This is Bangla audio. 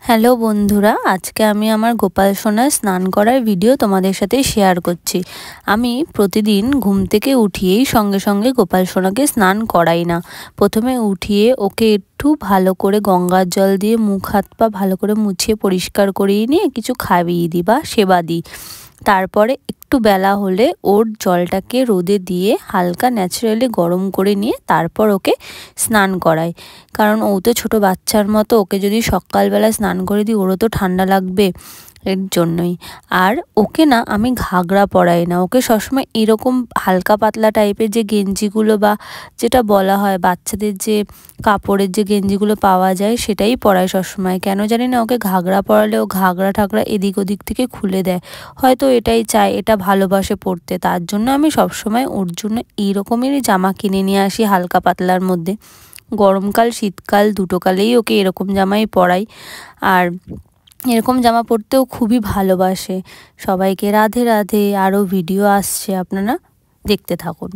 হ্যালো বন্ধুরা, আজকে আমি আমার গোপাল সোনার স্নান করার ভিডিও তোমাদের সাথে শেয়ার করছি। আমি প্রতিদিন ঘুম থেকে উঠিয়েই সঙ্গে সঙ্গে গোপাল সোনাকে স্নান করাই না। প্রথমে উঠিয়ে ওকে একটু ভালো করে গঙ্গার জল দিয়ে মুখ হাত পা ভালো করে মুছিয়ে পরিষ্কার করিয়ে নিয়ে কিছু খাইয়ে দিই বা সেবা দিই। তারপরে একটু বেলা হলে ওর জলটাকে রোদে দিয়ে হালকা ন্যাচারালি গরম করে নিয়ে তারপর ওকে স্নান করাই। কারণ ও তো ছোটো বাচ্চার মতো, ওকে যদি সকালবেলা স্নান করে দিই ওরও তো ঠান্ডা লাগবে, এর জন্যই। আর ওকে না আমি ঘাগরা পরাই না, ওকে সবসময় এরকম হালকা পাতলা টাইপের যে গেঞ্জিগুলো বা যেটা বলা হয় বাচ্চাদের যে কাপড়ের যে গেঞ্জিগুলো পাওয়া যায় সেটাই পরাই সবসময়। কেন জানি না, ওকে ঘাগরা পরালে ও ঘাগরা ঠাগরা এদিক ওদিক থেকে খুলে দেয়, হয়তো এটাই চায়, এটা ভালোবাসে পরতে। তার জন্য আমি সবসময় ওর জন্য এইরকমেরই জামা কিনে নিয়ে আসি হালকা পাতলার মধ্যে। গরমকাল শীতকাল দুটো কালেই ওকে এরকম জামাই পরাই। আর এরকম জামা পরতেও খুবই ভালোবাসে। সবাইকে রাধে রাধে। আরও ভিডিও আসছে, আপনারা দেখতে থাকুন।